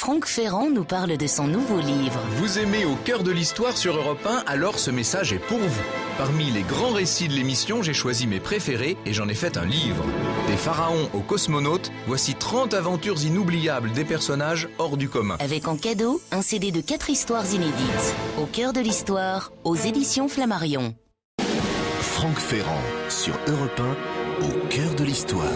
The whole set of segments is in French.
Franck Ferrand nous parle de son nouveau livre. Vous aimez Au cœur de l'histoire sur Europe 1, alors ce message est pour vous. Parmi les grands récits de l'émission, j'ai choisi mes préférés et j'en ai fait un livre. Des pharaons aux cosmonautes, voici 30 aventures inoubliables des personnages hors du commun. Avec en cadeau, un CD de 4 histoires inédites. Au cœur de l'histoire, aux éditions Flammarion. Franck Ferrand sur Europe 1, au cœur de l'histoire.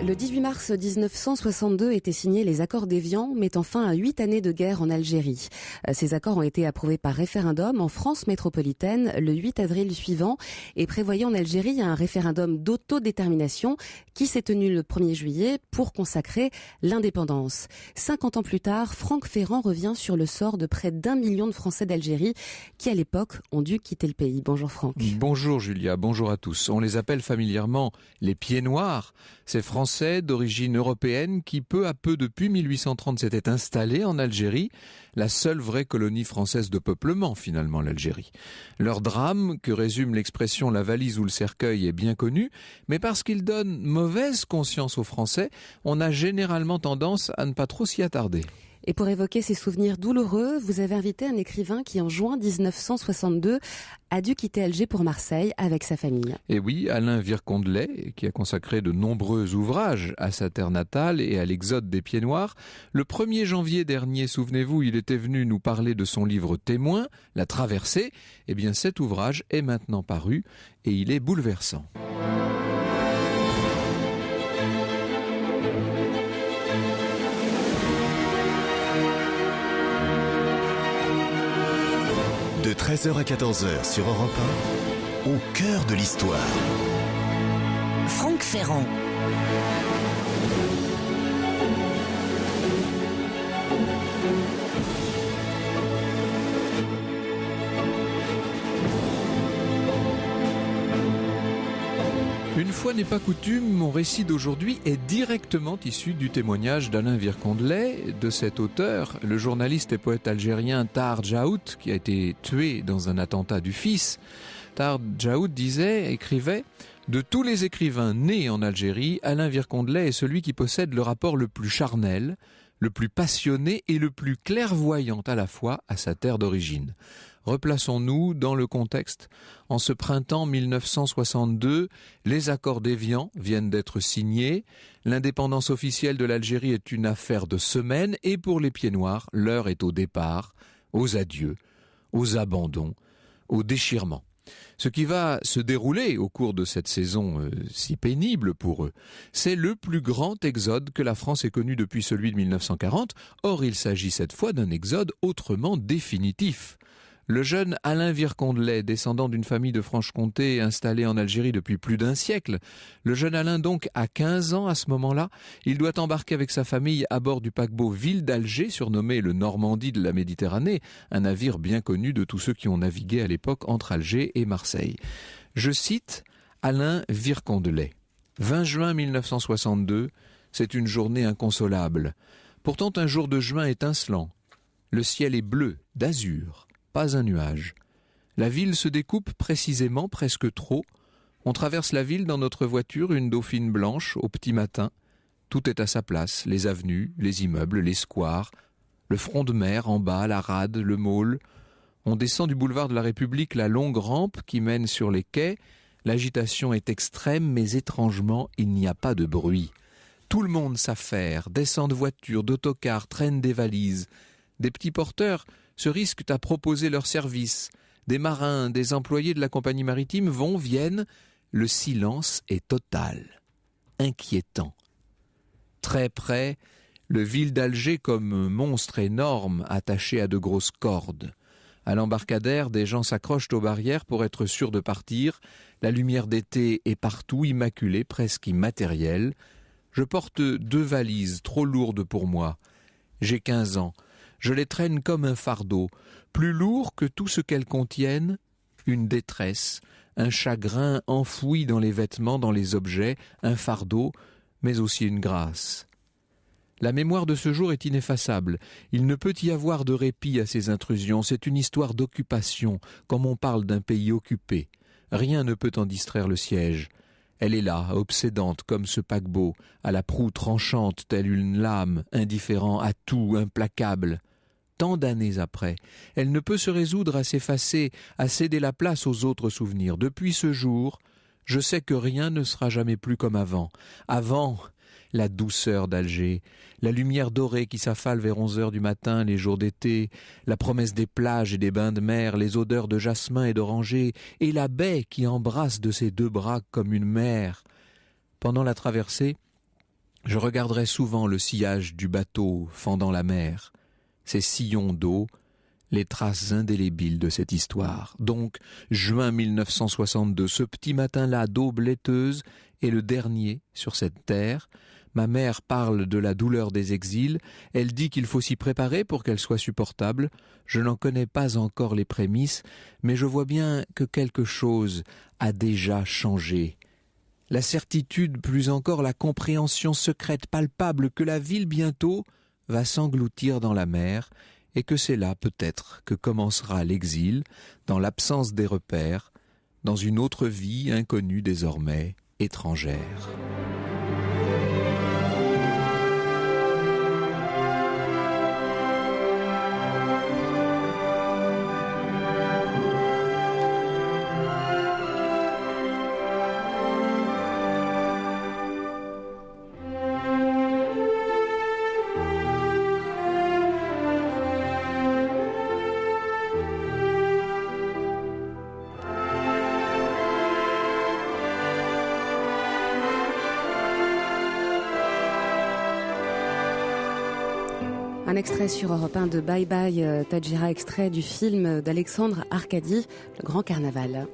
Le 18 mars 1962 étaient signés les accords d'Évian, mettant fin à 8 années de guerre en Algérie. Ces accords ont été approuvés par référendum en France métropolitaine le 8 avril suivant et prévoyaient en Algérie un référendum d'autodétermination qui s'est tenu le 1er juillet pour consacrer l'indépendance. 50 ans plus tard, Franck Ferrand revient sur le sort de près d'1 million de Français d'Algérie qui, à l'époque, ont dû quitter le pays. Bonjour Franck. Bonjour Julia, bonjour à tous. On les appelle familièrement les pieds noirs. Ces Français d'origine européenne qui, peu à peu, depuis 1830, s'étaient installés en Algérie, la seule vraie colonie française de peuplement, finalement, l'Algérie. Leur drame, que résume l'expression « la valise ou le cercueil » est bien connu, mais parce qu'il donne mauvaise conscience aux Français, on a généralement tendance à ne pas trop s'y attarder. Et pour évoquer ces souvenirs douloureux, vous avez invité un écrivain qui, en juin 1962, a dû quitter Alger pour Marseille avec sa famille. Et oui, Alain Vircondelet, qui a consacré de nombreux ouvrages à sa terre natale et à l'exode des Pieds Noirs. Le 1er janvier dernier, souvenez-vous, il était venu nous parler de son livre Témoin, La Traversée. Eh bien, cet ouvrage est maintenant paru et il est bouleversant. De 13h à 14h sur Europe 1, au cœur de l'histoire. Franck Ferrand. Une fois n'est pas coutume, mon récit d'aujourd'hui est directement issu du témoignage d'Alain Vircondelet. De cet auteur, le journaliste et poète algérien Tahar Djaout, qui a été tué dans un attentat du fils. Tahar Djaout écrivait « De tous les écrivains nés en Algérie, Alain Vircondelet est celui qui possède le rapport le plus charnel, le plus passionné et le plus clairvoyant à la fois à sa terre d'origine. » Replaçons-nous dans le contexte. En ce printemps 1962, les accords d'Évian viennent d'être signés. L'indépendance officielle de l'Algérie est une affaire de semaines et pour les Pieds Noirs, l'heure est au départ, aux adieux, aux abandons, au déchirement. Ce qui va se dérouler au cours de cette saison si pénible pour eux, c'est le plus grand exode que la France ait connu depuis celui de 1940. Or, il s'agit cette fois d'un exode autrement définitif. Le jeune Alain Vircondelet, descendant d'une famille de Franche-Comté installée en Algérie depuis plus d'1 siècle, le jeune Alain donc a 15 ans à ce moment-là, il doit embarquer avec sa famille à bord du paquebot Ville d'Alger, surnommé le Normandie de la Méditerranée, un navire bien connu de tous ceux qui ont navigué à l'époque entre Alger et Marseille. Je cite Alain Vircondelet. 20 juin 1962, c'est une journée inconsolable. Pourtant un jour de juin étincelant. Le ciel est bleu, d'azur. Pas un nuage. La ville se découpe précisément, presque trop. On traverse la ville dans notre voiture, une dauphine blanche, au petit matin. Tout est à sa place, les avenues, les immeubles, les squares, le front de mer en bas, la rade, le môle. On descend du boulevard de la République la longue rampe qui mène sur les quais. L'agitation est extrême, mais étrangement, il n'y a pas de bruit. Tout le monde s'affaire, descend de voitures, d'autocars, traîne des valises. Des petits porteurs se risquent à proposer leurs services. Des marins, des employés de la compagnie maritime viennent. Le silence est total, inquiétant. Très près, le Ville d'Alger comme monstre énorme attaché à de grosses cordes. À l'embarcadère, des gens s'accrochent aux barrières pour être sûrs de partir. La lumière d'été est partout, immaculée, presque immatérielle. Je porte 2 valises trop lourdes pour moi. J'ai 15 ans. Je les traîne comme un fardeau, plus lourd que tout ce qu'elles contiennent, une détresse, un chagrin enfoui dans les vêtements, dans les objets, un fardeau, mais aussi une grâce. La mémoire de ce jour est ineffaçable. Il ne peut y avoir de répit à ces intrusions. C'est une histoire d'occupation, comme on parle d'un pays occupé. Rien ne peut en distraire le siège. Elle est là, obsédante comme ce paquebot, à la proue tranchante telle une lame, indifférent à tout, implacable. Tant d'années après, elle ne peut se résoudre à s'effacer, à céder la place aux autres souvenirs. Depuis ce jour, je sais que rien ne sera jamais plus comme avant. Avant, la douceur d'Alger, la lumière dorée qui s'affale vers 11 heures du matin les jours d'été, la promesse des plages et des bains de mer, les odeurs de jasmin et d'oranger, et la baie qui embrasse de ses deux bras comme une mère. Pendant la traversée, je regarderai souvent le sillage du bateau fendant la mer, ces sillons d'eau, les traces indélébiles de cette histoire. Donc, juin 1962, ce petit matin-là d'aube laiteuse est le dernier sur cette terre. Ma mère parle de la douleur des exils, elle dit qu'il faut s'y préparer pour qu'elle soit supportable. Je n'en connais pas encore les prémices, mais je vois bien que quelque chose a déjà changé. La certitude, plus encore la compréhension secrète, palpable, que la ville bientôt va s'engloutir dans la mer, et que c'est là peut-être que commencera l'exil, dans l'absence des repères, dans une autre vie inconnue désormais, étrangère. Un extrait sur Europe 1 de Bye Bye Tadjira, extrait du film d'Alexandre Arcadi, Le Grand Carnaval.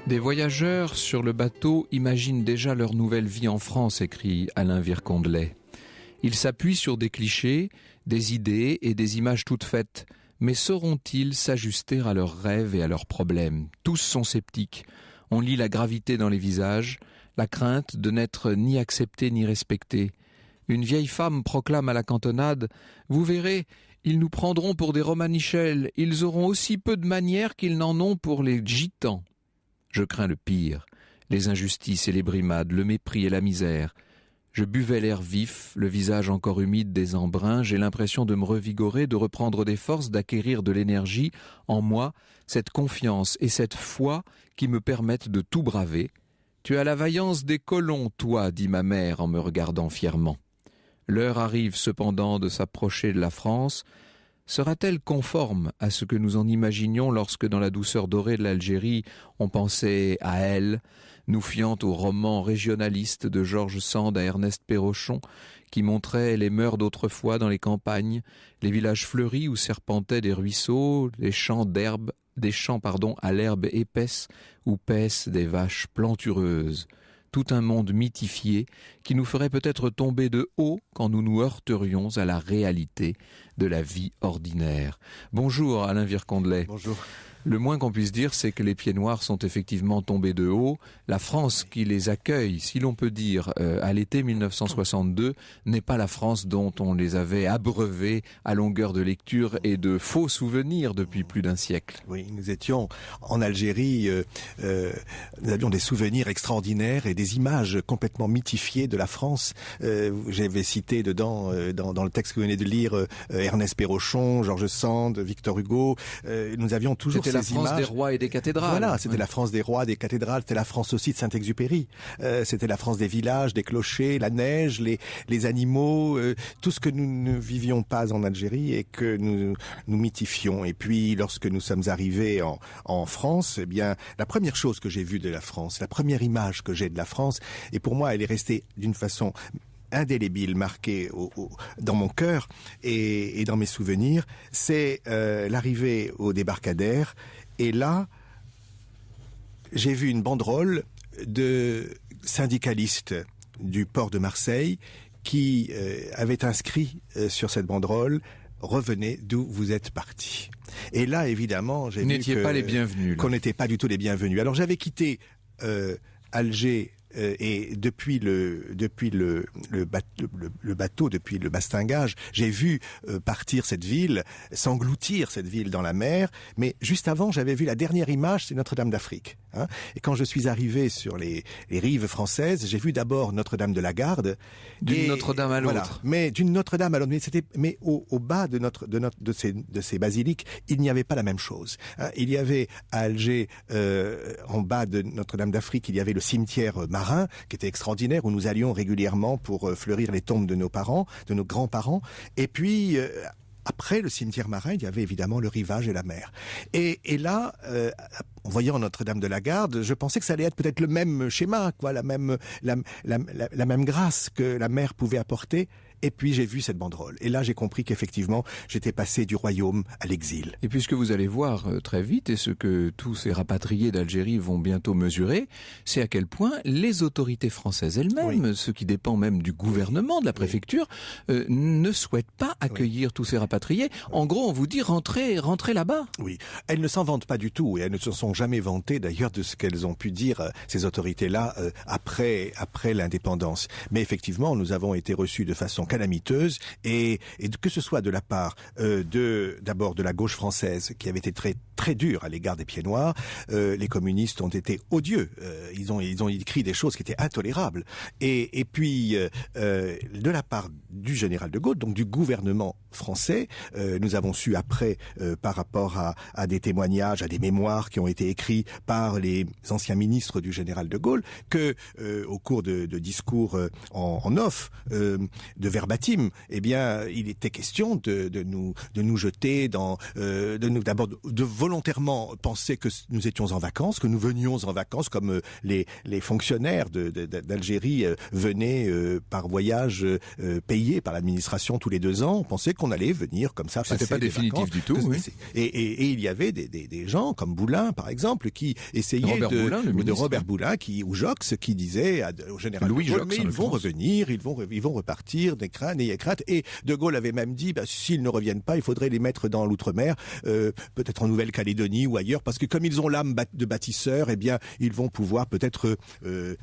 Des voyageurs sur le bateau imaginent déjà leur nouvelle vie en France, écrit Alain Vircondelet. Ils s'appuient sur des clichés, des idées et des images toutes faites, mais sauront-ils s'ajuster à leurs rêves et à leurs problèmes ? Tous sont sceptiques. On lit la gravité dans les visages, la crainte de n'être ni accepté ni respecté. Une vieille femme proclame à la cantonade « Vous verrez, ils nous prendront pour des romanichels, ils auront aussi peu de manières qu'ils n'en ont pour les gitans. » Je crains le pire, les injustices et les brimades, le mépris et la misère. Je buvais l'air vif, le visage encore humide des embruns, j'ai l'impression de me revigorer, de reprendre des forces, d'acquérir de l'énergie en moi, cette confiance et cette foi qui me permettent de tout braver. « Tu as la vaillance des colons, toi, dit ma mère en me regardant fièrement. » L'heure arrive cependant de s'approcher de la France. Sera-t-elle conforme à ce que nous en imaginions lorsque dans la douceur dorée de l'Algérie, on pensait à elle, nous fiant au roman régionaliste de Georges Sand à Ernest Pérochon, qui montrait les mœurs d'autrefois dans les campagnes, les villages fleuris où serpentaient des ruisseaux, des champs à l'herbe épaisse où paissent des vaches plantureuses. Tout un monde mythifié qui nous ferait peut-être tomber de haut quand nous nous heurterions à la réalité de la vie ordinaire. Bonjour Alain Vircondelet. Bonjour. Le moins qu'on puisse dire, c'est que les pieds noirs sont effectivement tombés de haut. La France qui les accueille, si l'on peut dire, à l'été 1962, n'est pas la France dont on les avait abreuvés à longueur de lecture et de faux souvenirs depuis plus d'un siècle. Oui, nous étions en Algérie, nous avions des souvenirs extraordinaires et des images complètement mythifiées de la France. J'avais cité dedans, dans le texte que vous venez de lire, Ernest Pérochon, Georges Sand, Victor Hugo. Nous avions toujours C'était la France des rois et des cathédrales. Voilà, c'était la France des rois, des cathédrales, c'était la France aussi de Saint-Exupéry. C'était la France des villages, des clochers, la neige, les animaux, tout ce que nous ne vivions pas en Algérie et que nous mythifions. Et puis, lorsque nous sommes arrivés en France, eh bien, la première chose que j'ai vue de la France, la première image que j'ai de la France, et pour moi, elle est restée d'une façon indélébile, marquée dans mon cœur et dans mes souvenirs, c'est l'arrivée au débarcadère. Et là, j'ai vu une banderole de syndicalistes du port de Marseille qui avait inscrit sur cette banderole « Revenez d'où vous êtes partis ». Et là, évidemment, j'ai vu pas les bienvenus, qu'on n'était pas du tout les bienvenus. Alors, j'avais quitté Alger et depuis le bateau, depuis le bastingage, j'ai vu partir cette ville, s'engloutir cette ville dans la mer. Mais juste avant, j'avais vu la dernière image, c'est Notre-Dame d'Afrique. Hein. Et quand je suis arrivé sur les rives françaises, j'ai vu d'abord Notre-Dame de la Garde. D'une Notre-Dame à l'autre. Voilà, mais d'une Notre-Dame à l'autre. Mais au bas de ces basiliques, il n'y avait pas la même chose. Hein. Il y avait à Alger, en bas de Notre-Dame d'Afrique, il y avait le cimetière marin, qui était extraordinaire, où nous allions régulièrement pour fleurir les tombes de nos parents, de nos grands-parents. Et puis, après le cimetière marin, il y avait évidemment le rivage et la mer. Et là, en voyant Notre-Dame de la Garde, je pensais que ça allait être peut-être le même schéma, quoi, la même grâce que la mer pouvait apporter. Et puis j'ai vu cette banderole. Et là, j'ai compris qu'effectivement, j'étais passé du royaume à l'exil. Et puis ce que vous allez voir très vite, et ce que tous ces rapatriés d'Algérie vont bientôt mesurer, c'est à quel point les autorités françaises elles-mêmes, ceux qui dépendent même du gouvernement, de la préfecture, ne souhaitent pas accueillir tous ces rapatriés. En gros, on vous dit rentrez là-bas. Oui, elles ne s'en vantent pas du tout, et elles ne se sont jamais vantées d'ailleurs de ce qu'elles ont pu dire, ces autorités-là, après l'indépendance. Mais effectivement, nous avons été reçus de façon calamiteuse, et que ce soit de la part d'abord de la gauche française, qui avait été très dure à l'égard des pieds noirs. Les communistes ont été odieux. Ils ont écrit des choses qui étaient intolérables. Et puis de la part du général de Gaulle, donc du gouvernement français, nous avons su après, par rapport à des témoignages, à des mémoires qui ont été écrits par les anciens ministres du général de Gaulle, que au cours de discours en off, de verbatim, eh bien, il était question de nous jeter dans, d'abord de volontairement penser que nous étions en vacances, que nous venions en vacances, comme les fonctionnaires d'Algérie venaient par voyage payé par l'administration tous les 2 ans. On pensait qu'on allait venir comme ça. C'était pas définitif du tout. Oui. Et il y avait des gens comme Boulin, par exemple, qui essayaient Robert Boulin, ou Jox, qui disait au général Louis de Gaulle, Jox, mais ils vont revenir, ils vont repartir, n'ayez crainte. Et de Gaulle avait même dit, s'ils ne reviennent pas, il faudrait les mettre dans l'outre-mer, peut-être en Nouvelle-Calédonie ou ailleurs, parce que comme ils ont l'âme de bâtisseurs, eh bien, ils vont pouvoir peut-être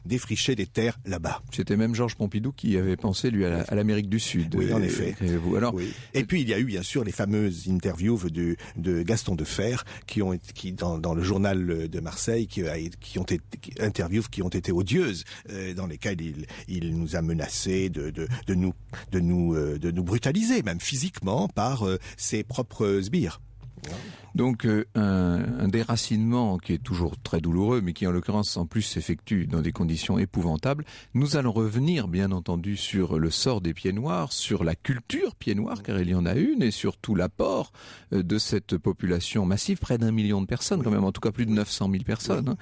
défricher des terres là-bas. C'était même Georges Pompidou qui avait pensé, lui, à l'Amérique du Sud. Oui, en effet. Alors, oui. Et puis, il y a eu, bien sûr, les fameuses interviews de Gaston Defer, qui dans le journal de Marseille, qui ont été odieuses, dans lesquelles il nous a menacés de nous brutaliser, même physiquement, par ses propres sbires. Donc un déracinement qui est toujours très douloureux, mais qui en l'occurrence en plus s'effectue dans des conditions épouvantables. Nous allons revenir bien entendu sur le sort des pieds noirs, sur la culture pieds noirs, car il y en a une, et sur tout l'apport de cette population massive, près d'1 million de personnes quand même, en tout cas plus de 900 000 personnes.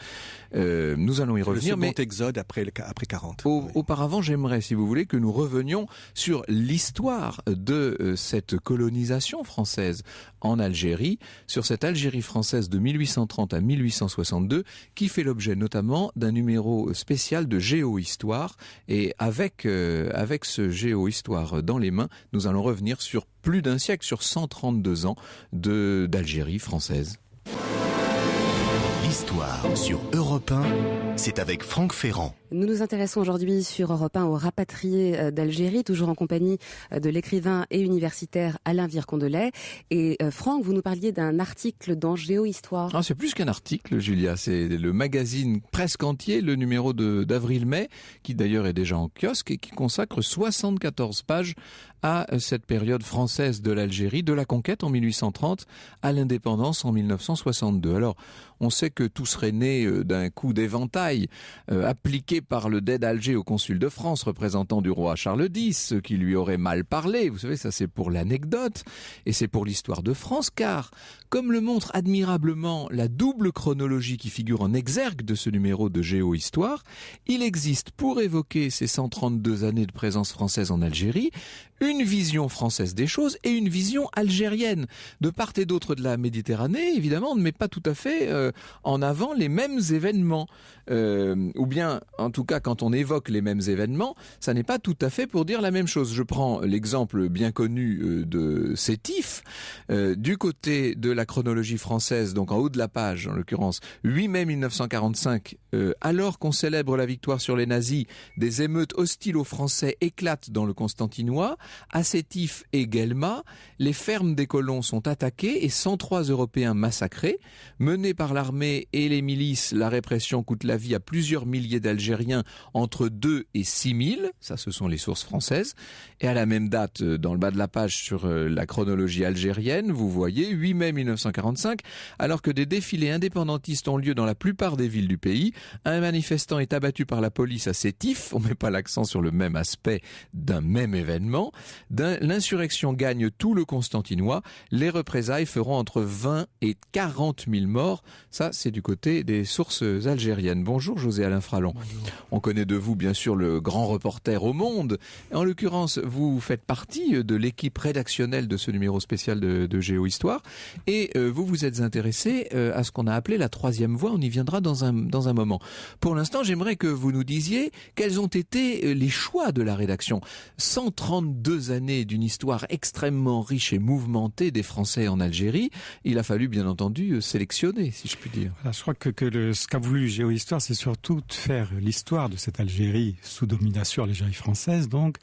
Nous allons y revenir. Le second exode après 40. Auparavant, j'aimerais, si vous voulez, que nous revenions sur l'histoire de cette colonisation française en Algérie, sur cette Algérie française de 1830 à 1862, qui fait l'objet notamment d'un numéro spécial de Géohistoire. Et avec ce Géohistoire dans les mains, nous allons revenir sur plus d'un siècle, sur 132 ans d'Algérie française. L'histoire sur Europe 1, c'est avec Franck Ferrand. Nous nous intéressons aujourd'hui sur Europe 1 aux rapatriés d'Algérie, toujours en compagnie de l'écrivain et universitaire Alain Vircondelet. Et Franck, vous nous parliez d'un article dans Géohistoire. Ah, c'est plus qu'un article, Julia. C'est le magazine presque entier, le numéro d'avril-mai, qui d'ailleurs est déjà en kiosque et qui consacre 74 pages à cette période française de l'Algérie, de la conquête en 1830 à l'indépendance en 1962. Alors, on sait que tout serait né d'un coup d'éventail appliqué par le dais d'Alger au consul de France, représentant du roi Charles X, qui lui aurait mal parlé. Vous savez, ça c'est pour l'anecdote et c'est pour l'histoire de France, car, comme le montre admirablement la double chronologie qui figure en exergue de ce numéro de Géohistoire, il existe, pour évoquer ces 132 années de présence française en Algérie, une vision française des choses et une vision algérienne. De part et d'autre de la Méditerranée, évidemment, mais pas tout à fait en avant les mêmes événements. Ou bien, en tout cas, quand on évoque les mêmes événements, ça n'est pas tout à fait pour dire la même chose. Je prends l'exemple bien connu de Sétif. Du côté de la chronologie française, donc en haut de la page, en l'occurrence, 8 mai 1945, alors qu'on célèbre la victoire sur les nazis, des émeutes hostiles aux Français éclatent dans le Constantinois. À Sétif et Guelma, les fermes des colons sont attaquées et 103 Européens massacrés. Menés par l'armée et les milices, la répression coûte la vie à plusieurs milliers d'Algériens, entre 2 et 6 000, ça ce sont les sources françaises. Et à la même date, dans le bas de la page sur la chronologie algérienne, vous voyez 8 mai 1945, alors que des défilés indépendantistes ont lieu dans la plupart des villes du pays, un manifestant est abattu par la police à Sétif, on ne met pas l'accent sur le même aspect d'un même événement, l'insurrection gagne tout le Constantinois, les représailles feront entre 20 et 40 000 morts, ça c'est du côté des sources algériennes. Bonjour José-Alain Fralon. Bonjour. On connaît de vous bien sûr le grand reporter au Monde, en l'occurrence vous faites partie de l'équipe rédactionnelle de ce numéro spécial de Géohistoire et vous vous êtes intéressé à ce qu'on a appelé la troisième voie, on y viendra dans un moment. Pour l'instant, j'aimerais que vous nous disiez quels ont été les choix de la rédaction. 132 années d'une histoire extrêmement riche et mouvementée des Français en Algérie, il a fallu bien entendu sélectionner, si je puis dire. Voilà, je crois que ce qu'a voulu Géohistoire, c'est surtout de faire l'histoire de cette Algérie sous domination, l'Algérie française, donc,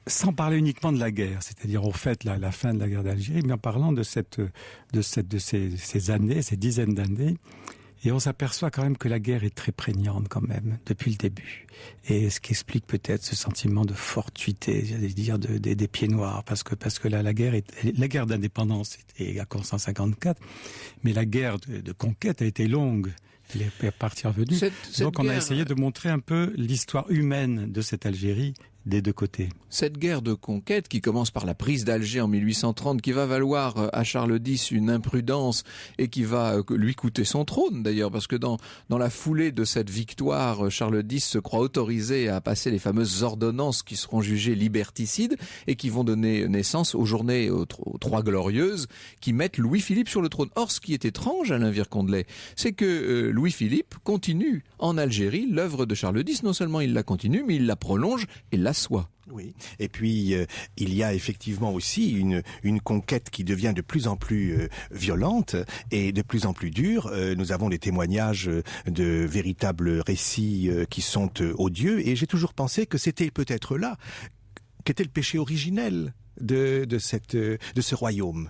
sans parler uniquement de la guerre, c'est-à-dire au fait la fin de la guerre d'Algérie, mais en parlant de ces années, ces dizaines d'années. Et on s'aperçoit quand même que la guerre est très prégnante quand même, depuis le début. Et ce qui explique peut-être ce sentiment de fortuité, j'allais dire, des pieds noirs. Parce que la guerre d'indépendance était à 1954, mais la guerre de conquête a été longue. Elle est partie revenue. Donc on a essayé de montrer un peu l'histoire humaine de cette Algérie des deux côtés. Cette guerre de conquête qui commence par la prise d'Alger en 1830, qui va valoir à Charles X une imprudence et qui va lui coûter son trône d'ailleurs, parce que dans la foulée de cette victoire, Charles X se croit autorisé à passer les fameuses ordonnances qui seront jugées liberticides et qui vont donner naissance aux journées aux Trois Glorieuses qui mettent Louis-Philippe sur le trône. Or, ce qui est étrange, Alain Vircondelet, c'est que Louis-Philippe continue en Algérie l'œuvre de Charles X. Non seulement il la continue, mais il la prolonge et l'assoit. Oui. Et puis il y a effectivement aussi une conquête qui devient de plus en plus violente et de plus en plus dure. Nous avons des témoignages de véritables récits qui sont odieux, et j'ai toujours pensé que c'était peut-être là qu'était le péché originel de ce royaume,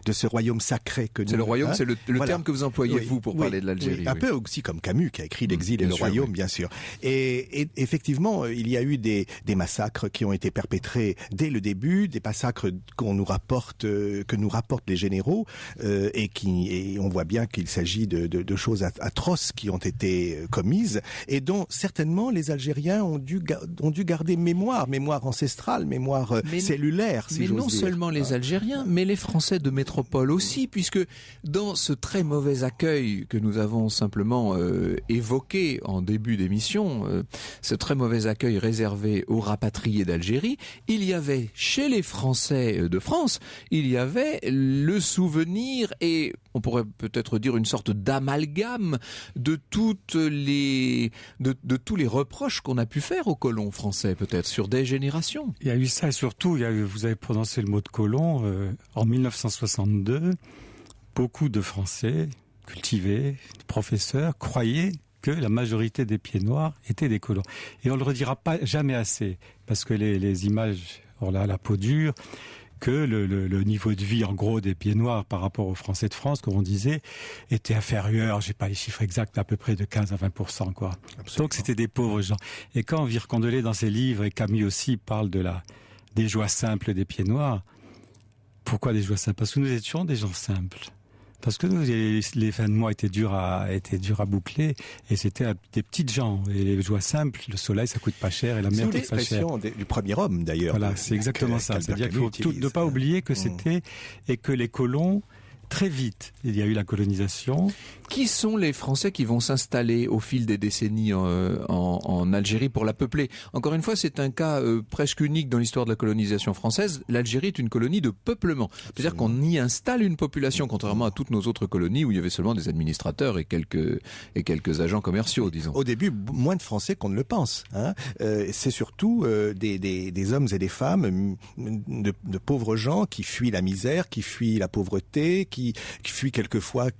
de ce royaume sacré que nous. C'est le royaume, c'est le voilà. Terme que vous employez vous pour parler de l'Algérie. Oui, un peu aussi comme Camus qui a écrit L'exil et le royaume, bien sûr. Et effectivement, il y a eu des massacres qui ont été perpétrés dès le début, des massacres que nous rapportent les généraux, et on voit bien qu'il s'agit de choses atroces qui ont été commises et dont certainement les Algériens ont dû garder mémoire ancestrale, mémoire cellulaire. Mais non seulement les Algériens, mais les Français de métropole aussi, puisque dans ce très mauvais accueil que nous avons simplement évoqué en début d'émission, ce très mauvais accueil réservé aux rapatriés d'Algérie, il y avait chez les Français de France, il y avait le souvenir et on pourrait peut-être dire une sorte d'amalgame de tous les reproches qu'on a pu faire aux colons français, peut-être sur des générations. Il y a eu ça et surtout, vous avez prononcé le mot de colon, en 1962, beaucoup de Français cultivés, professeurs, croyaient que la majorité des pieds noirs étaient des colons. Et on ne le redira pas jamais assez, parce que les images ont là la peau dure, que le niveau de vie, en gros, des pieds noirs par rapport aux Français de France, comme on disait, était inférieur, j'ai pas les chiffres exacts, à peu près de 15 à 20%, quoi. Absolument. Donc c'était des pauvres gens. Et quand Vircondelet, dans ses livres, et Camus aussi, parle des joies simples des pieds noirs, pourquoi des joies simples? Parce que nous étions des gens simples. Parce que nous, les fins de mois étaient durs à boucler, et c'était des petites gens. Et les joies simples, le soleil, ça coûte pas cher, et la mer coûte pas cher. C'est l'expression du premier homme, d'ailleurs. Voilà, c'est exactement ça. C'est-à-dire qu'il faut ne pas oublier que c'était, et que les colons, très vite, il y a eu la colonisation, Qui sont les Français qui vont s'installer au fil des décennies en Algérie pour la peupler? Encore une fois, c'est un cas presque unique dans l'histoire de la colonisation française. L'Algérie est une colonie de peuplement. C'est-à-dire qu'on y installe une population, contrairement à toutes nos autres colonies où il y avait seulement des administrateurs et quelques agents commerciaux, disons. Au début, moins de Français qu'on ne le pense. Hein. C'est surtout des hommes et des femmes, de pauvres gens qui fuient la misère, qui fuient la pauvreté, qui fuient quelquefois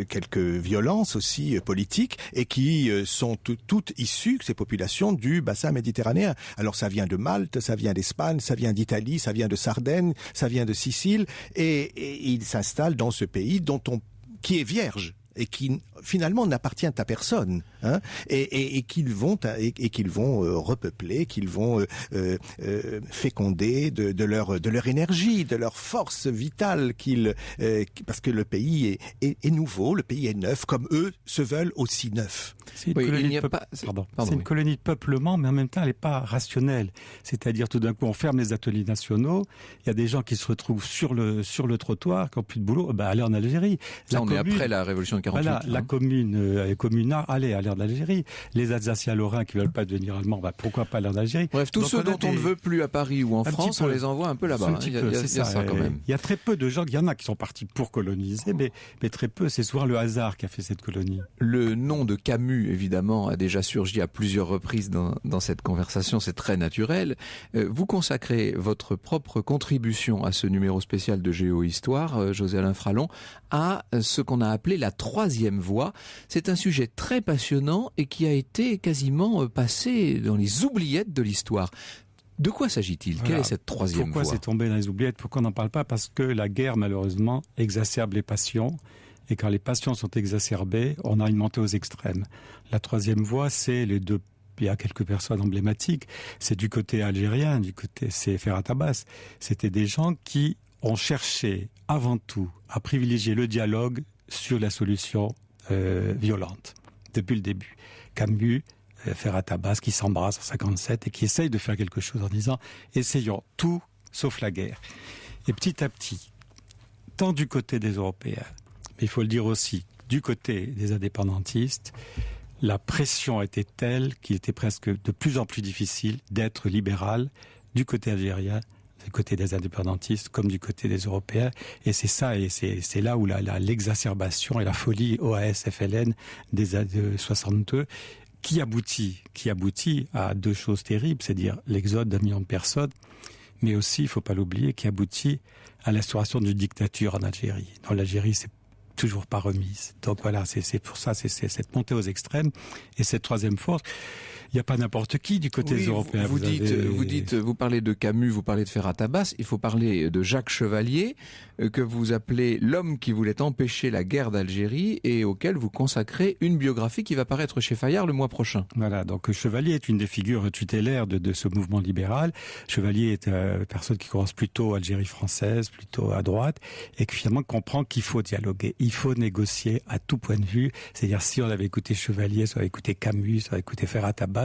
quelques violences aussi politiques et qui sont toutes issues, ces populations, du bassin méditerranéen. Alors ça vient de Malte, ça vient d'Espagne, ça vient d'Italie, ça vient de Sardaigne, ça vient de Sicile et ils s'installent dans ce pays qui est vierge et qui finalement n'appartient à personne, hein, et qu'ils vont repeupler, qu'ils vont féconder de leur énergie, de leur force vitale, parce que le pays est nouveau, le pays est neuf, comme eux se veulent aussi neufs. C'est une colonie de peuplement, mais en même temps, elle n'est pas rationnelle. C'est-à-dire, tout d'un coup, on ferme les ateliers nationaux. Il y a des gens qui se retrouvent sur le trottoir, qui n'ont plus de boulot. Allez en Algérie. On est après la révolution de 48. Voilà, la commune allez en Algérie. Les Alsaciens-Lorrains qui ne veulent pas devenir allemands, pourquoi pas aller en Algérie? Bref, tous ceux dont on ne veut plus à Paris ou en France, on les envoie un peu là-bas. Il y a ça quand même. Il y a très peu de gens, il y en a qui sont partis pour coloniser, mais très peu. C'est souvent le hasard qui a fait cette colonie. Le nom de Camus, évidemment, a déjà surgi à plusieurs reprises dans cette conversation, c'est très naturel. Vous consacrez votre propre contribution à ce numéro spécial de Géohistoire, José-Alain Fralon, à ce qu'on a appelé la troisième voie. C'est un sujet très passionnant et qui a été quasiment passé dans les oubliettes de l'histoire. De quoi s'agit-il? Quelle est cette troisième voie? Pourquoi c'est tombé dans les oubliettes? Pourquoi on n'en parle pas? Parce que la guerre, malheureusement, exacerbe les passions. Et quand les passions sont exacerbées, on a une montée aux extrêmes. La troisième voie, c'est les deux. Il y a quelques personnes emblématiques. C'est du côté algérien, c'est Ferhat Abbas. C'était des gens qui ont cherché avant tout à privilégier le dialogue sur la solution violente, depuis le début. Camus, Ferhat Abbas qui s'embrasse en 57 et qui essaye de faire quelque chose en disant « essayons tout sauf la guerre ». Et petit à petit, tant du côté des Européens, mais il faut le dire aussi, du côté des indépendantistes, la pression était telle qu'il était presque de plus en plus difficile d'être libéral du côté algérien, du côté des indépendantistes comme du côté des Européens. Et c'est ça, et c'est là où l'exacerbation et la folie OAS-FLN des années 62 qui aboutit à deux choses terribles, c'est-à-dire l'exode d'1 million de personnes, mais aussi, il ne faut pas l'oublier, qui aboutit à l'instauration d'une dictature en Algérie. Dans l'Algérie, c'est toujours pas remise. Donc voilà, c'est pour ça, c'est cette montée aux extrêmes et cette troisième force. Il n'y a pas n'importe qui du côté des Européens. Vous parlez de Camus, vous parlez de Ferhat Abbas, il faut parler de Jacques Chevalier, que vous appelez l'homme qui voulait empêcher la guerre d'Algérie et auquel vous consacrez une biographie qui va paraître chez Fayard le mois prochain. Voilà, donc Chevalier est une des figures tutélaires de ce mouvement libéral. Chevalier est une personne qui commence plutôt Algérie française, plutôt à droite, et qui finalement comprend qu'il faut dialoguer, il faut négocier à tout point de vue. C'est-à-dire, si on avait écouté Chevalier, si on avait écouté Camus, si on avait écouté Ferhat Abbas,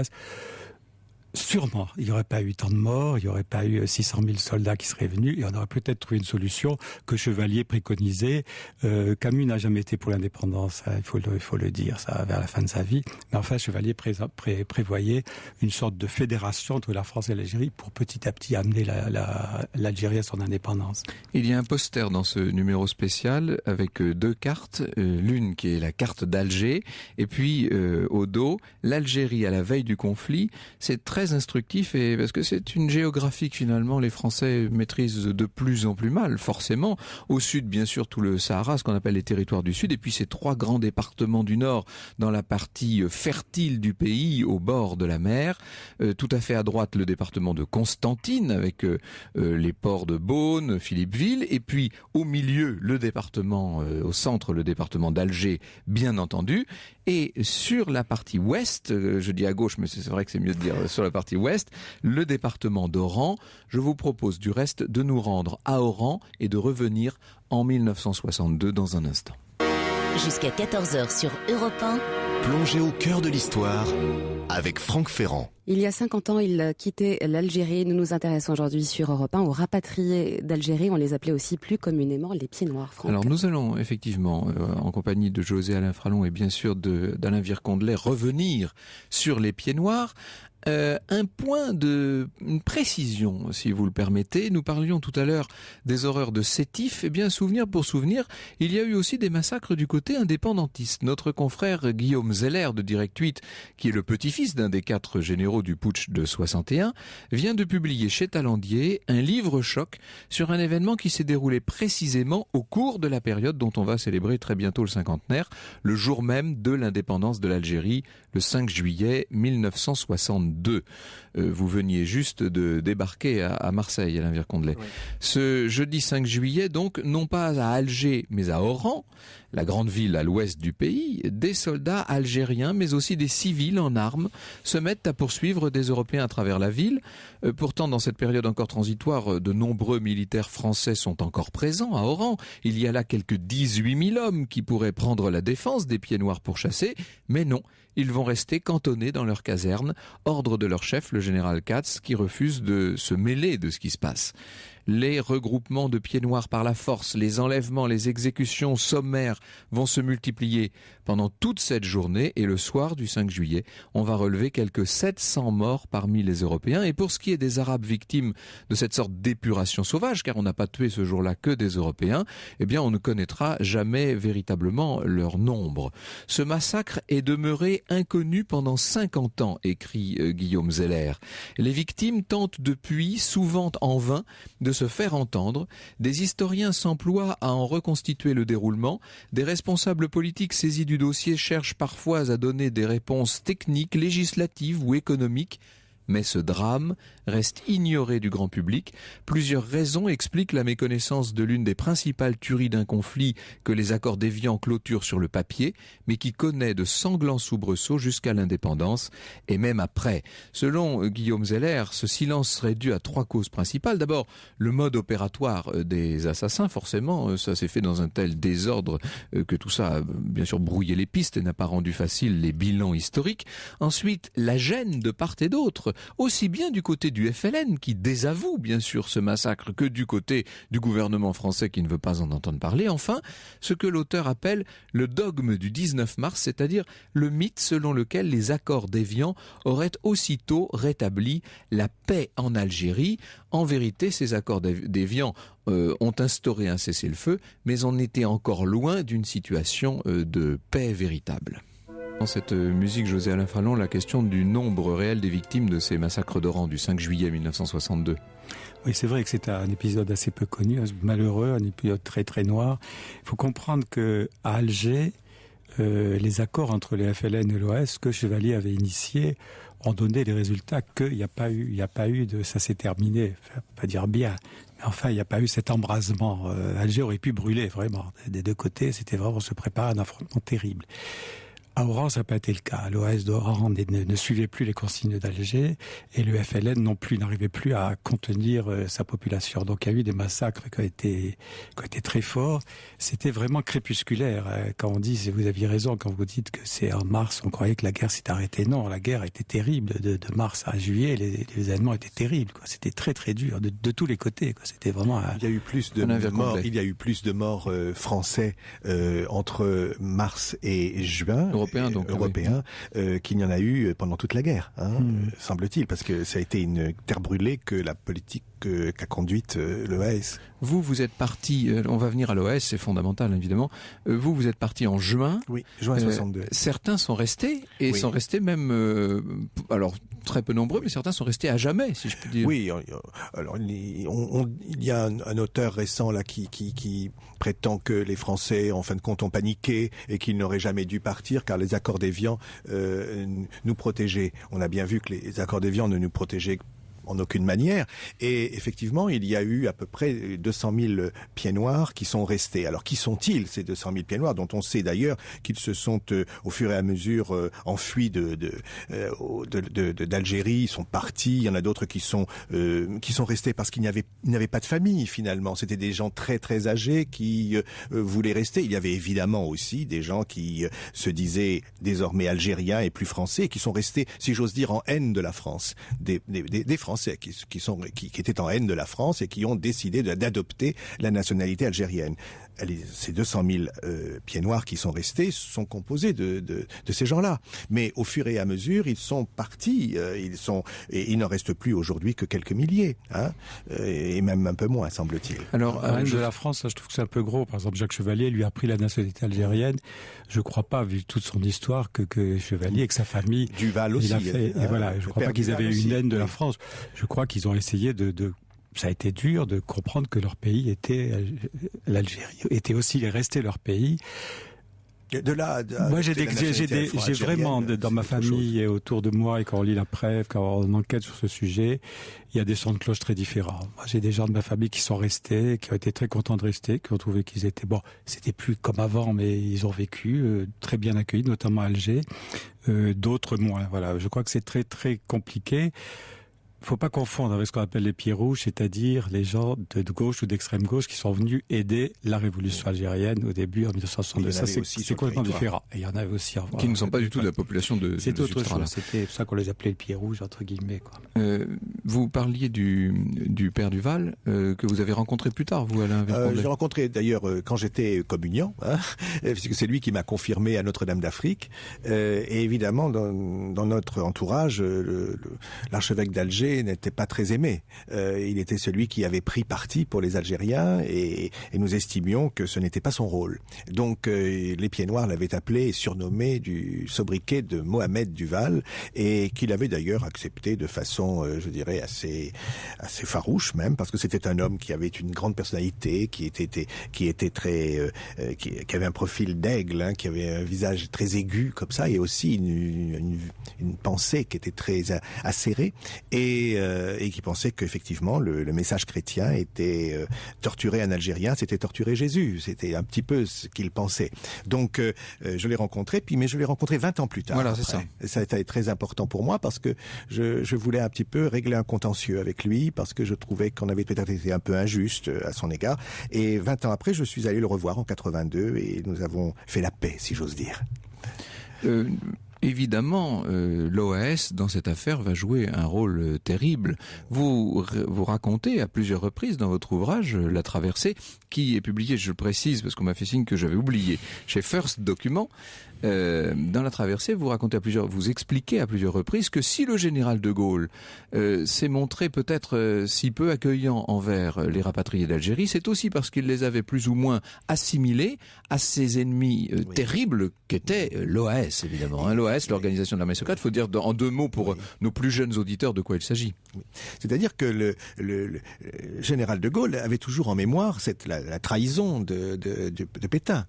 sûrement, il n'y aurait pas eu tant de morts, il n'y aurait pas eu 600 000 soldats qui seraient venus, et on aurait peut-être trouvé une solution que Chevalier préconisait. Camus n'a jamais été pour l'indépendance, il faut le dire, ça vers la fin de sa vie. Mais enfin, Chevalier prévoyait une sorte de fédération entre la France et l'Algérie pour petit à petit amener l'Algérie à son indépendance. Il y a un poster dans ce numéro spécial avec deux cartes, l'une qui est la carte d'Alger, et puis au dos, l'Algérie à la veille du conflit. C'est très instructif et parce que c'est une géographie que finalement les Français maîtrisent de plus en plus mal, forcément. Au sud, bien sûr, tout le Sahara, ce qu'on appelle les territoires du sud, et puis ces trois grands départements du nord dans la partie fertile du pays, au bord de la mer. Tout à fait à droite, le département de Constantine, avec les ports de Beaune, Philippeville, et puis au milieu, le département, au centre, le département d'Alger, bien entendu. Et sur la partie ouest, je dis à gauche, mais c'est vrai que c'est mieux de dire sur la partie ouest, le département d'Oran. Je vous propose du reste de nous rendre à Oran et de revenir en 1962 dans un instant. Jusqu'à 14h sur Europe 1. Plongez au cœur de l'histoire avec Franck Ferrand. Il y a 50 ans, il quittait l'Algérie. Nous nous intéressons aujourd'hui sur Europe 1 aux rapatriés d'Algérie. On les appelait aussi plus communément les pieds noirs. Franck. Alors nous allons effectivement, en compagnie de José Alain Fralon et bien sûr d'Alain Vircondelet, revenir sur les pieds noirs. Un point de précision, si vous le permettez. Nous parlions tout à l'heure des horreurs de Sétif. Eh bien, souvenir pour souvenir, il y a eu aussi des massacres du côté indépendantiste. Notre confrère Guillaume Zeller de Direct 8, qui est le petit-fils d'un des 4 généraux du putsch de 61, vient de publier chez Talandier un livre choc sur un événement qui s'est déroulé précisément au cours de la période dont on va célébrer très bientôt le cinquantenaire, le jour même de l'indépendance de l'Algérie, le 5 juillet 1962. Vous veniez juste de débarquer à Marseille, Alain Vircondelet. Oui. Ce jeudi 5 juillet, donc, non pas à Alger, mais à Oran, la grande ville à l'ouest du pays, des soldats algériens, mais aussi des civils en armes, se mettent à poursuivre des Européens à travers la ville. Pourtant, dans cette période encore transitoire, de nombreux militaires français sont encore présents à Oran. Il y a là quelques 18 000 hommes qui pourraient prendre la défense des pieds noirs pour chasser, mais non. Ils vont rester cantonnés dans leur caserne, ordre de leur chef, le général Katz, qui refuse de se mêler de ce qui se passe. Les regroupements de pieds noirs par la force, les enlèvements, les exécutions sommaires vont se multiplier pendant toute cette journée et le soir du 5 juillet, on va relever quelques 700 morts parmi les Européens. Et pour ce qui est des Arabes victimes de cette sorte d'épuration sauvage, car on n'a pas tué ce jour-là que des Européens, eh bien on ne connaîtra jamais véritablement leur nombre. Ce massacre est demeuré inconnu pendant 50 ans, écrit Guillaume Zeller. Les victimes tentent depuis, souvent en vain, de se faire entendre. Des historiens s'emploient à en reconstituer le déroulement. Des responsables politiques saisis du dossier cherchent parfois à donner des réponses techniques, législatives ou économiques. Mais ce drame reste ignoré du grand public. Plusieurs raisons expliquent la méconnaissance de l'une des principales tueries d'un conflit que les accords d'Évian clôturent sur le papier, mais qui connaît de sanglants soubresauts jusqu'à l'indépendance et même après. Selon Guillaume Zeller, ce silence serait dû à 3 causes principales. D'abord, le mode opératoire des assassins, forcément, ça s'est fait dans un tel désordre que tout ça a bien sûr brouillé les pistes et n'a pas rendu facile les bilans historiques. Ensuite, la gêne de part et d'autre, aussi bien du côté du FLN qui désavoue bien sûr ce massacre que du côté du gouvernement français qui ne veut pas en entendre parler. Enfin, ce que l'auteur appelle le dogme du 19 mars, c'est-à-dire le mythe selon lequel les accords d'Évian auraient aussitôt rétabli la paix en Algérie. En vérité, ces accords d'Évian ont instauré un cessez-le-feu, mais on était encore loin d'une situation de paix véritable. Dans cette musique, José Alain Fralon, la question du nombre réel des victimes de ces massacres d'Oran du 5 juillet 1962. Oui, c'est vrai que c'est un épisode assez peu connu, malheureux, un épisode très très noir. Il faut comprendre que à Alger, les accords entre les FLN et l'OS que Chevalier avait initiés ont donné les résultats qu'il n'y a pas eu de, ça s'est terminé, enfin, pas dire bien, mais enfin il n'y a pas eu cet embrasement. Alger aurait pu brûler vraiment des deux côtés. C'était vraiment se préparer à un affrontement terrible. À Oran, ça n'a pas été le cas. L'OS d'Oran ne suivait plus les consignes d'Alger et le FLN non plus n'arrivait plus à contenir sa population. Donc il y a eu des massacres qui ont été très forts. C'était vraiment crépusculaire. Quand on dit, vous aviez raison, quand vous dites que c'est en mars, on croyait que la guerre s'était arrêtée. Non, la guerre était terrible. De mars à juillet, les événements étaient terribles. C'était très très dur de tous les côtés. C'était vraiment. Il y a eu plus de morts. Il y a eu plus de morts français entre mars et juin. Européens, qu'il n'y en a eu pendant toute la guerre, semble-t-il, parce que ça a été une terre brûlée que la politique qu'a conduite l'OAS. Vous êtes parti, on va venir à l'OAS, c'est fondamental évidemment, vous êtes parti en juin. Oui, juin 62. Certains sont restés, et sont restés même, alors très peu nombreux, mais certains sont restés à jamais, si je puis dire. Oui, alors il y a un auteur récent là qui prétend que les Français, en fin de compte, ont paniqué et qu'ils n'auraient jamais dû partir car les accords d'Évian nous protégeaient. On a bien vu que les accords d'Évian ne nous protégeaient en aucune manière. Et effectivement, il y a eu à peu près 200 000 pieds noirs qui sont restés. Alors, qui sont-ils, ces 200 000 pieds noirs, dont on sait d'ailleurs qu'ils se sont, au fur et à mesure, enfuis d'Algérie, ils sont partis. Il y en a d'autres qui sont restés parce qu'ils n'avaient pas de famille, finalement. C'était des gens très, très âgés qui voulaient rester. Il y avait évidemment aussi des gens qui se disaient désormais algériens et plus français, qui sont restés, si j'ose dire, en haine de la France. Des Français qui étaient en haine de la France et qui ont décidé d'adopter la nationalité algérienne. Ces 200 000 pieds noirs qui sont restés sont composés de ces gens-là. Mais au fur et à mesure, ils sont partis. Et il n'en reste plus aujourd'hui que quelques milliers, hein, et même un peu moins, semble-t-il. Alors, la haine de la France, ça, je trouve que c'est un peu gros. Par exemple, Jacques Chevalier lui a pris la nationalité algérienne. Je ne crois pas, vu toute son histoire, que Chevalier et que sa famille... Duval aussi. Et voilà, je ne crois pas qu'ils avaient une haine de la France. Je crois qu'ils ont essayé ça a été dur de comprendre que leur pays l'Algérie était aussi resté leur pays. Moi, j'ai vraiment, dans ma famille et autour de moi, et quand on lit la presse, quand on enquête sur ce sujet, il y a des sons de cloche très différents. Moi, j'ai des gens de ma famille qui sont restés, qui ont été très contents de rester, qui ont trouvé qu'ils étaient, c'était plus comme avant, mais ils ont vécu, très bien accueillis, notamment à Alger. D'autres moins. Voilà. Je crois que c'est très, très compliqué. Il ne faut pas confondre avec ce qu'on appelle les pieds rouges, c'est-à-dire les gens de gauche ou d'extrême gauche qui sont venus aider la révolution algérienne au début en 1962. Ça, c'est complètement différent. Et il y en avait aussi avant. Qui ne sont pas du tout de la population de c'est autre chose. C'était pour ça qu'on les appelait les pieds rouges, entre guillemets, quoi. Vous parliez du père Duval, que vous avez rencontré plus tard, vous, Alain Vircondlet. Je l'ai rencontré d'ailleurs quand j'étais communiant, hein, puisque c'est lui qui m'a confirmé à Notre-Dame d'Afrique. Et évidemment, dans notre entourage, l'archevêque d'Alger n'était pas très aimé. Il était celui qui avait pris parti pour les Algériens et nous estimions que ce n'était pas son rôle. Donc les Pieds Noirs l'avaient appelé et surnommé du sobriquet de Mohamed Duval, et qu'il avait d'ailleurs accepté de façon, je dirais, assez farouche même, parce que c'était un homme qui avait une grande personnalité, qui était très, qui avait un profil d'aigle, hein, qui avait un visage très aigu comme ça, et aussi une pensée qui était très acérée, et qui pensait qu'effectivement le message chrétien était torturer un Algérien, c'était torturer Jésus. C'était un petit peu ce qu'il pensait. Donc je l'ai rencontré, mais je l'ai rencontré 20 ans plus tard. Voilà, c'est ça. Et ça a été très important pour moi parce que je voulais un petit peu régler un contentieux avec lui, parce que je trouvais qu'on avait peut-être été un peu injuste à son égard. Et 20 ans après, je suis allé le revoir en 82 et nous avons fait la paix, si j'ose dire. Évidemment, l'OAS, dans cette affaire, va jouer un rôle terrible. Vous racontez à plusieurs reprises dans votre ouvrage, La Traversée, qui est publié, je le précise, parce qu'on m'a fait signe que j'avais oublié, chez First Document. Dans La Traversée, vous expliquez à plusieurs reprises que si le général de Gaulle s'est montré peut-être si peu accueillant envers les rapatriés d'Algérie, c'est aussi parce qu'il les avait plus ou moins assimilés à ses ennemis terribles qu'était l'OAS, évidemment. Hein, l'OAS, l'organisation de l'armée secrète, il faut dire en deux mots pour nos plus jeunes auditeurs de quoi il s'agit. Oui. C'est-à-dire que le général de Gaulle avait toujours en mémoire la trahison de Pétain.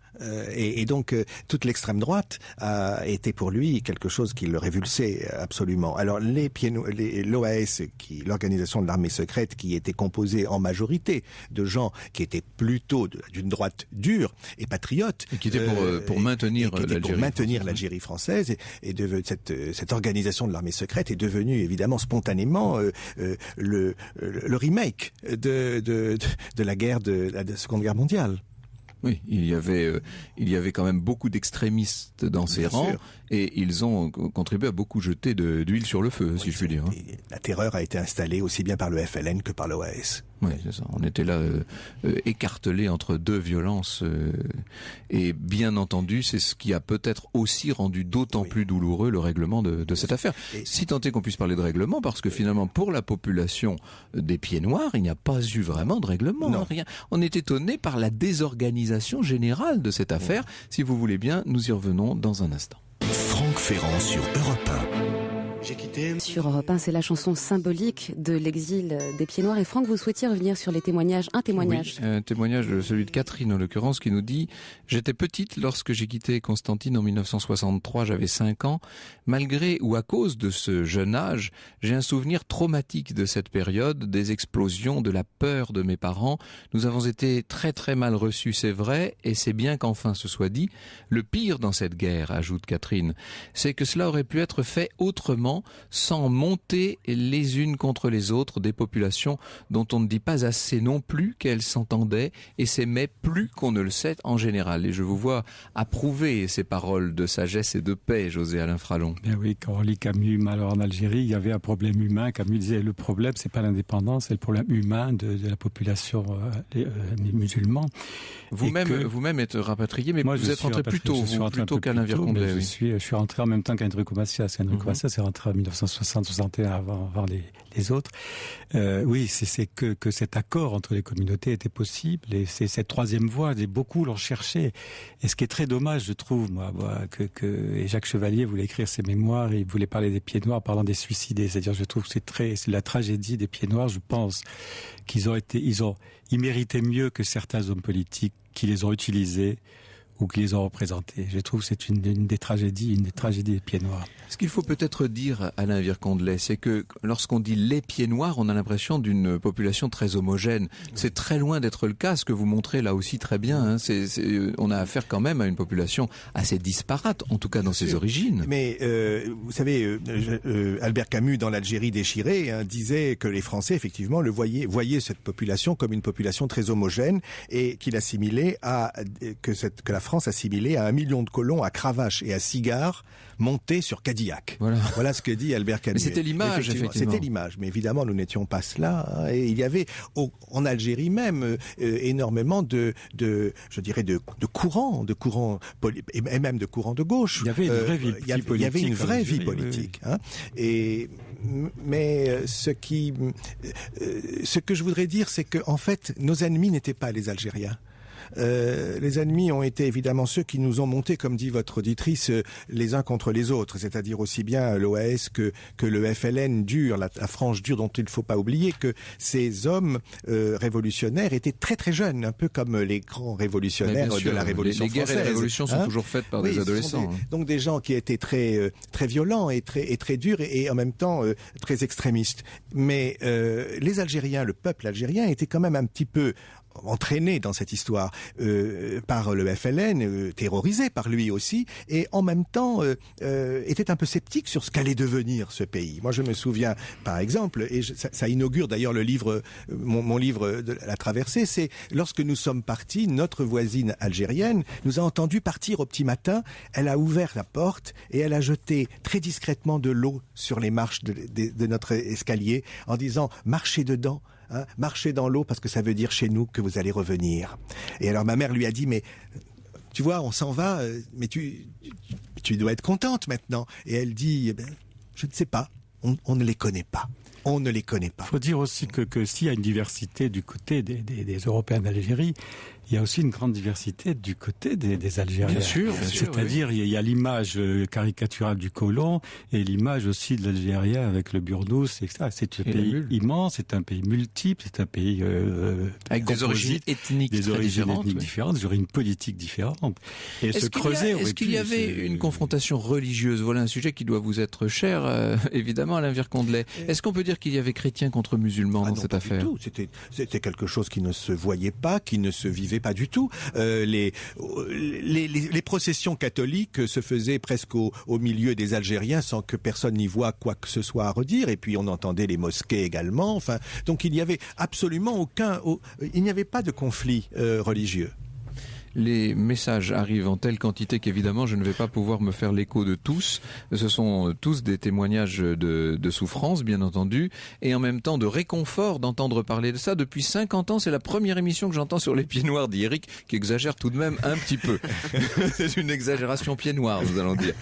Et donc toute l'extrême droite a été pour lui quelque chose qui le révulsait absolument. Alors l'OAS, l'organisation de l'armée secrète, qui était composée en majorité de gens qui étaient plutôt d'une droite dure et patriote, et qui était pour maintenir l'Algérie française, et cette organisation de l'armée secrète est devenue évidemment spontanément le remake de la guerre de la Seconde Guerre mondiale. Oui, il y avait quand même beaucoup d'extrémistes dans ces rangs, et ils ont contribué à beaucoup jeter d'huile sur le feu, si je puis dire. La terreur a été installée aussi bien par le FLN que par l'OAS. Oui, c'est ça. On était là écartelés entre deux violences, et bien entendu, c'est ce qui a peut-être aussi rendu d'autant plus douloureux le règlement de cette affaire. Si tant est qu'on puisse parler de règlement, parce que finalement, pour la population des Pieds Noirs, il n'y a pas eu vraiment de règlement. Non. Rien. On est étonné par la désorganisation générale de cette affaire. Si vous voulez bien, nous y revenons dans un instant. Franck Ferrand sur Europe 1. J'ai quitté... Sur Europe 1, c'est la chanson symbolique de l'exil des Pieds Noirs. Et Franck, vous souhaitiez revenir sur les témoignages, un témoignage. Oui, un témoignage, celui de Catherine en l'occurrence, qui nous dit « J'étais petite lorsque j'ai quitté Constantine en 1963, j'avais 5 ans. Malgré ou à cause de ce jeune âge, j'ai un souvenir traumatique de cette période, des explosions, de la peur de mes parents. Nous avons été très très mal reçus, c'est vrai, et c'est bien qu'enfin ce soit dit. Le pire dans cette guerre, ajoute Catherine, c'est que cela aurait pu être fait autrement, sans monter les unes contre les autres des populations dont on ne dit pas assez non plus qu'elles s'entendaient et s'aimaient plus qu'on ne le sait en général. » Et je vous vois approuver ces paroles de sagesse et de paix, José Alain Fralon. Bien oui, quand on lit Camus, Malheur en Algérie, il y avait un problème humain. Camus disait le problème, c'est pas l'indépendance, c'est le problème humain de la population musulmane. Vous-même êtes rapatrié, mais vous êtes rentré plus tôt, plutôt qu'Alain Virkondlet. Oui. Je suis rentré en même temps qu'Enrico Macias. Enrico Macias est rentré en 1960-61 avant les autres. Oui, c'est que cet accord entre les communautés était possible. Et c'est cette troisième voie, beaucoup l'ont cherché. Et ce qui est très dommage, je trouve, et Jacques Chevalier voulait écrire ses mémoires et il voulait parler des Pieds Noirs parlant des suicidés. C'est-à-dire, je trouve que c'est la tragédie des Pieds Noirs. Je pense ils méritaient mieux que certains hommes politiques qui les ont utilisés ou qui les ont représentés. Je trouve que c'est une des tragédies des Pieds Noirs. Ce qu'il faut peut-être dire, Alain Virkondlet, c'est que lorsqu'on dit les Pieds Noirs, on a l'impression d'une population très homogène. C'est très loin d'être le cas, ce que vous montrez là aussi très bien. On a affaire quand même à une population assez disparate, en tout cas dans ses origines. Mais vous savez, Albert Camus, dans l'Algérie déchirée, disait que les Français, effectivement, voyaient cette population comme une population très homogène et qu'il assimilait que la France assimilée à 1 million de colons à cravache et à cigares montés sur Cadillac. Voilà ce que dit Albert Camus. Mais c'était l'image, effectivement. C'était l'image, mais évidemment, nous n'étions pas cela. Et il y avait en Algérie même énormément de courants, et même de courants de gauche. Il y avait une vraie vie politique. Il y avait une vraie vie politique. Oui. Mais ce que je voudrais dire, c'est que en fait, nos ennemis n'étaient pas les Algériens. Les ennemis ont été évidemment ceux qui nous ont montés, comme dit votre auditrice, les uns contre les autres, c'est-à-dire aussi bien l'OAS que le FLN dur, la frange dure, dont il ne faut pas oublier que ces hommes révolutionnaires étaient très très jeunes, un peu comme les grands révolutionnaires de la Révolution française. Les guerres et les révolutions sont toujours faites par des adolescents. Donc des gens qui étaient très très violents et très durs et en même temps très extrémistes. Mais les Algériens, le peuple algérien était quand même un petit peu entraîné dans cette histoire par le FLN, terrorisé par lui aussi, et en même temps était un peu sceptique sur ce qu'allait devenir ce pays. Moi, je me souviens, par exemple, et ça inaugure d'ailleurs le livre, mon livre de la traversée, c'est lorsque nous sommes partis, notre voisine algérienne nous a entendu partir au petit matin, elle a ouvert la porte et elle a jeté très discrètement de l'eau sur les marches de notre escalier en disant « marchez dedans ». Marchez dans l'eau parce que ça veut dire chez nous que vous allez revenir. Et alors ma mère lui a dit mais tu vois on s'en va mais tu dois être contente maintenant. Et elle dit je ne sais pas, on ne les connaît pas. On ne les connaît pas. Il faut dire aussi que s'il y a une diversité du côté des Européens d'Algérie, il y a aussi une grande diversité du côté des Algériens. Bien sûr. C'est-à-dire, il y a l'image caricaturale du colon et l'image aussi de l'Algérien avec le burnous, etc. C'est un pays immense, c'est un pays multiple, c'est un pays avec des origines ethniques différentes, des origines politiques différentes. Et est-ce qu'il y avait une confrontation religieuse? Voilà un sujet qui doit vous être cher, évidemment, Alain Virkondlet. Est-ce qu'on peut dire qu'il y avait chrétiens contre musulmans dans cette affaire? Du tout. C'était quelque chose qui ne se voyait pas, qui ne se vivait pas du tout. Les processions catholiques se faisaient presque au milieu des Algériens sans que personne n'y voie quoi que ce soit à redire. Et puis on entendait les mosquées également. Enfin, donc il n'y avait absolument il n'y avait pas de conflit religieux. Les messages arrivent en telle quantité qu'évidemment je ne vais pas pouvoir me faire l'écho de tous. Ce sont tous des témoignages de souffrance, bien entendu, et en même temps de réconfort d'entendre parler de ça. Depuis 50 ans, c'est la première émission que j'entends sur les Pieds Noirs d'Éric, qui exagère tout de même un petit peu. C'est une exagération pied noir, nous allons dire.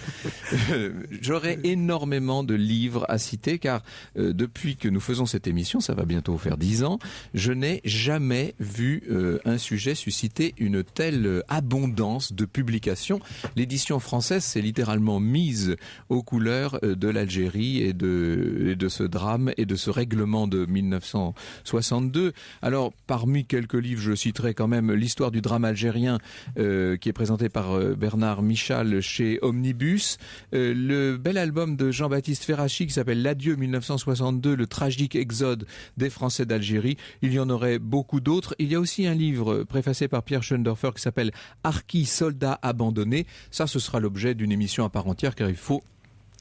J'aurais énormément de livres à citer, car depuis que nous faisons cette émission, ça va bientôt faire 10 ans, je n'ai jamais vu un sujet susciter une telle quelle abondance de publications. L'édition française s'est littéralement mise aux couleurs de l'Algérie et de ce drame et de ce règlement de 1962. Alors, parmi quelques livres, je citerai quand même l'histoire du drame algérien qui est présenté par Bernard Michal chez Omnibus, le bel album de Jean-Baptiste Ferracchi qui s'appelle L'Adieu 1962, le tragique exode des Français d'Algérie. Il y en aurait beaucoup d'autres. Il y a aussi un livre préfacé par Pierre Schoendorfer qui s'appelle Harkis, soldats abandonnés. Ça, ce sera l'objet d'une émission à part entière car il faut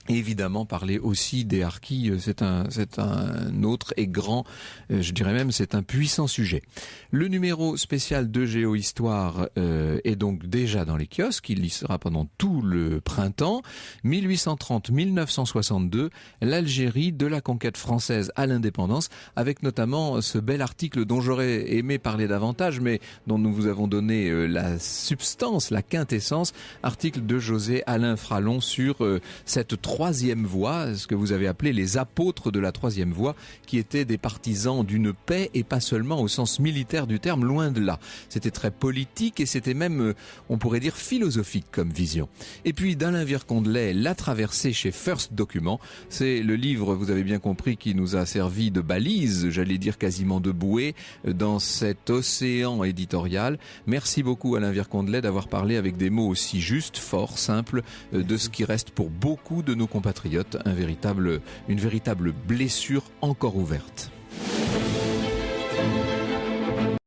évidemment parler aussi des harkis. C'est un autre et grand, je dirais même, c'est un puissant sujet. Le numéro spécial de Géohistoire est donc déjà dans les kiosques. Il y sera pendant tout le printemps. 1830-1962, l'Algérie de la conquête française à l'indépendance, avec notamment ce bel article dont j'aurais aimé parler davantage, mais dont nous vous avons donné la substance, la quintessence, article de José Alain Fralon sur cette troisième voie, ce que vous avez appelé les apôtres de la troisième voie, qui étaient des partisans d'une paix et pas seulement au sens militaire du terme, loin de là. C'était très politique et c'était même, on pourrait dire, philosophique comme vision. Et puis d'Alain Vircondelet, La traversée chez First Document, c'est le livre, vous avez bien compris, qui nous a servi de balise, j'allais dire quasiment de bouée, dans cet océan éditorial. Merci beaucoup Alain Vircondelet d'avoir parlé avec des mots aussi justes, forts, simples, de ce qui reste pour beaucoup de nos compatriotes une véritable blessure encore ouverte.